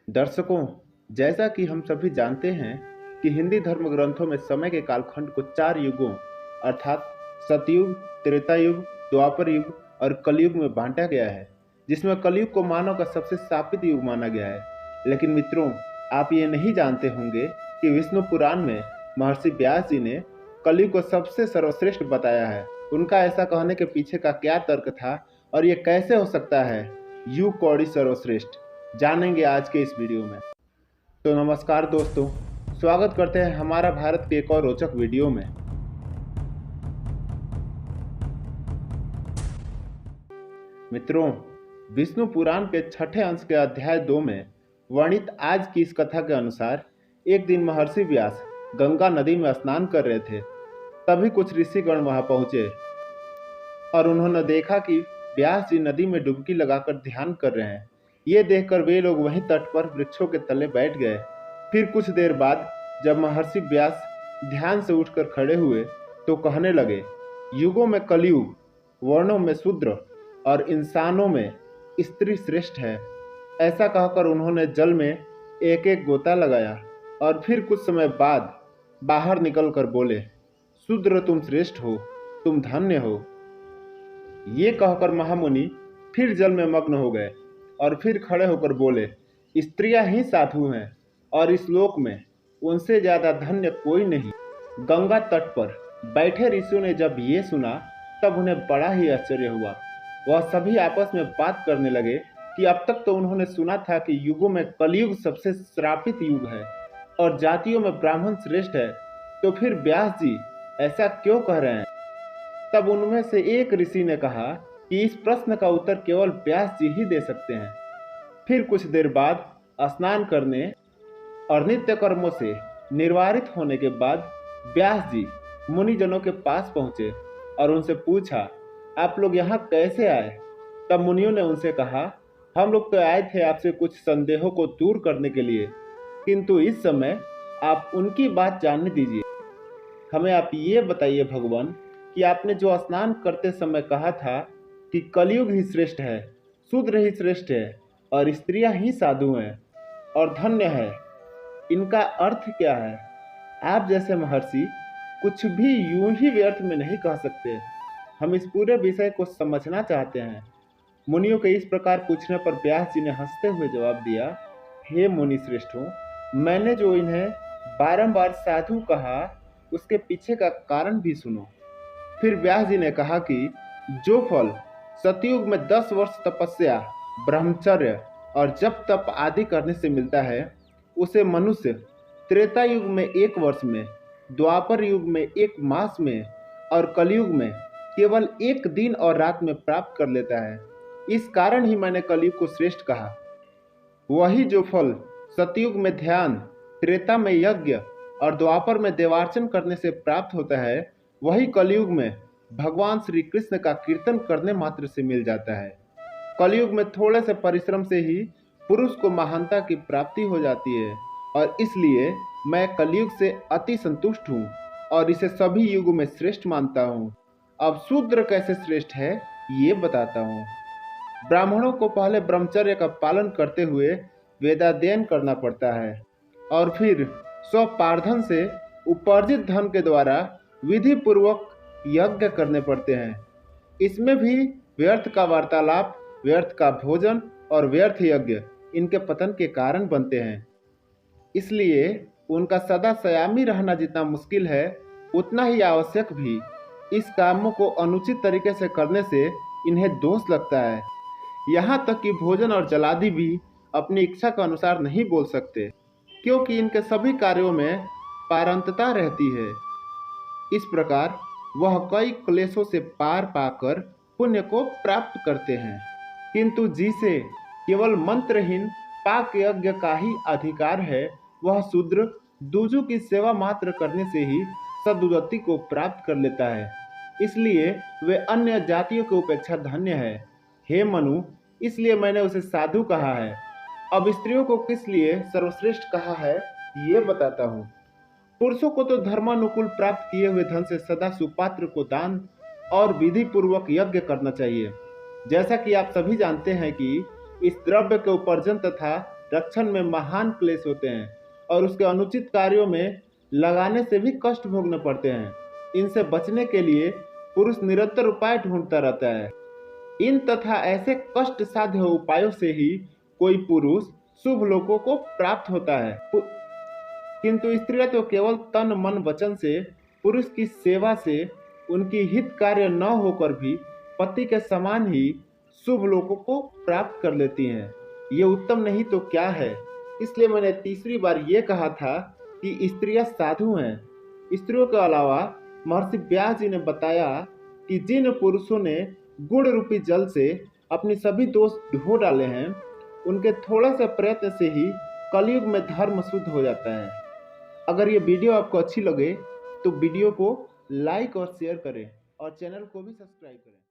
दर्शकों, जैसा कि हम सभी जानते हैं कि हिंदी धर्म ग्रंथों में समय के कालखंड को 4 युगों अर्थात सतयुग, त्रेता युग, द्वापर युग और कलयुग में बांटा गया है, जिसमें कलयुग को मानव का सबसे शापित युग माना गया है। लेकिन मित्रों, आप ये नहीं जानते होंगे कि विष्णु पुराण में महर्षि व्यास जी ने कलयुग को सबसे सर्वश्रेष्ठ बताया है। उनका ऐसा कहने के पीछे का क्या तर्क था और ये कैसे हो सकता है युग कौड़ी सर्वश्रेष्ठ, जानेंगे आज के इस वीडियो में। तो नमस्कार दोस्तों, स्वागत करते हैं हमारा भारत के एक और रोचक वीडियो में। मित्रों, विष्णु पुराण के छठे अंश के अध्याय 2 में वर्णित आज की इस कथा के अनुसार एक दिन महर्षि व्यास गंगा नदी में स्नान कर रहे थे। तभी कुछ ऋषिगण वहां पहुंचे और उन्होंने देखा कि व्यास जी नदी में डुबकी लगाकर ध्यान कर रहे हैं। ये देखकर वे लोग वहीं तट पर वृक्षों के तले बैठ गए। फिर कुछ देर बाद जब महर्षि व्यास ध्यान से उठकर खड़े हुए तो कहने लगे, युगों में कलयुग, वर्णों में शूद्र और इंसानों में स्त्री श्रेष्ठ है। ऐसा कहकर उन्होंने जल में एक एक गोता लगाया और फिर कुछ समय बाद बाहर निकलकर बोले, शूद्र तुम श्रेष्ठ हो, तुम धन्य हो। ये कहकर महामुनि फिर जल में मग्न हो गए और फिर खड़े होकर बोले, स्त्रियां ही साधु हैं और इस लोक में उनसे ज्यादा धन्य कोई नहीं। गंगा तट पर बैठे ऋषियों ने जब ये सुना तब उन्हें बड़ा ही आश्चर्य हुआ। वह सभी आपस में बात करने लगे कि अब तक तो उन्होंने सुना था कि युगों में कलयुग सबसे श्रापित युग है और जातियों में ब्राह्मण श्रेष्ठ है, तो फिर व्यास जी ऐसा क्यों कह रहे हैं। तब उनमें से एक ऋषि ने कहा कि इस प्रश्न का उत्तर केवल व्यास जी ही दे सकते हैं। फिर कुछ देर बाद स्नान करने और नित्य कर्मों से निर्वारित होने के बाद व्यास जी मुनिजनों के पास पहुंचे और उनसे पूछा, आप लोग यहाँ कैसे आए। तब मुनियों ने उनसे कहा, हम लोग तो आए थे आपसे कुछ संदेहों को दूर करने के लिए, किंतु इस समय आप उनकी बात जानने दीजिए। हमें आप ये बताइए भगवान कि आपने जो स्नान करते समय कहा था कि कलयुग ही श्रेष्ठ है, शूद्र ही श्रेष्ठ है और स्त्रियां ही साधु हैं और धन्य है, इनका अर्थ क्या है। आप जैसे महर्षि कुछ भी यूं ही व्यर्थ में नहीं कह सकते। हम इस पूरे विषय को समझना चाहते हैं। मुनियों के इस प्रकार पूछने पर व्यास जी ने हंसते हुए जवाब दिया, हे मुनि श्रेष्ठों, मैंने जो इन्हें बारंबार साधु कहा उसके पीछे का कारण भी सुनो। फिर व्यास जी ने कहा कि जो फल सतयुग में 10 वर्ष तपस्या, ब्रह्मचर्य और जप तप आदि करने से मिलता है, उसे मनुष्य त्रेता युग में 1 वर्ष में, द्वापर युग में 1 मास में और कलयुग में केवल 1 दिन और रात में प्राप्त कर लेता है। इस कारण ही मैंने कलयुग को श्रेष्ठ कहा। वही जो फल सतयुग में ध्यान, त्रेता में यज्ञ और द्वापर में देवार्चन करने से प्राप्त होता है, वही कलयुग में भगवान श्री कृष्ण का कीर्तन करने मात्र से मिल जाता है। कलयुग में थोड़े से परिश्रम से ही पुरुष को महानता की प्राप्ति हो जाती है और इसलिए मैं कलयुग से अति संतुष्ट हूँ और इसे सभी युगों में श्रेष्ठ मानता हूँ। अब शूद्र कैसे श्रेष्ठ है ये बताता हूँ। ब्राह्मणों को पहले ब्रह्मचर्य का पालन करते हुए वेदाध्ययन करना पड़ता है और फिर स्वपार्धन से उपार्जित धन के द्वारा विधि पूर्वक यज्ञ करने पड़ते हैं। इसमें भी व्यर्थ का वार्तालाप, व्यर्थ का भोजन और व्यर्थ यज्ञ इनके पतन के कारण बनते हैं। इसलिए उनका सदा संयमी रहना जितना मुश्किल है, उतना ही आवश्यक भी। इस काम को अनुचित तरीके से करने से इन्हें दोष लगता है। यहाँ तक कि भोजन और जलादि भी अपनी इच्छा के अनुसार नहीं बोल सकते, क्योंकि इनके सभी कार्यों में पारंतता रहती है। इस प्रकार वह कई क्लेशों से पार पाकर पुण्य को प्राप्त करते हैं। किंतु जिसे केवल मंत्रहीन पाक यज्ञ का ही अधिकार है, वह शूद्र दूजों की सेवा मात्र करने से ही सदुगति को प्राप्त कर लेता है। इसलिए वे अन्य जातियों की अपेक्षा धन्य है। हे मनु, इसलिए मैंने उसे साधु कहा है। अब स्त्रियों को किस लिए सर्वश्रेष्ठ कहा है ये बताता हूँ। पुरुषों को तो धर्मानुकूल प्राप्त किए हुए धन से सदा सुपात्र को दान और विधि पूर्वक यज्ञ करना चाहिए। जैसा कि आप सभी जानते हैं कि इस द्रव्य के उपार्जन तथा रक्षण में महान क्लेश होते हैं और उसके अनुचित कार्यों में लगाने से भी कष्ट भोगने पड़ते हैं। इनसे बचने के लिए पुरुष निरंतर उपाय ढूंढता रहता है। इन तथा ऐसे कष्ट साध्य उपायों से ही कोई पुरुष शुभ लोकों को प्राप्त होता है। किंतु स्त्रियां तो केवल तन मन वचन से पुरुष की सेवा से उनकी हित कार्य न होकर भी पति के समान ही शुभ लोकों को प्राप्त कर लेती हैं। ये उत्तम नहीं तो क्या है। इसलिए मैंने तीसरी बार ये कहा था कि स्त्रियां साधु हैं। स्त्रियों के अलावा महर्षि व्यास जी ने बताया कि जिन पुरुषों ने गुण रूपी जल से अपनी सभी दोष धो डाले हैं, उनके थोड़ा सा प्रयत्न से ही कलयुग में धर्म शुद्ध हो जाता है। अगर ये वीडियो आपको अच्छी लगे तो वीडियो को लाइक और शेयर करें और चैनल को भी सब्सक्राइब करें।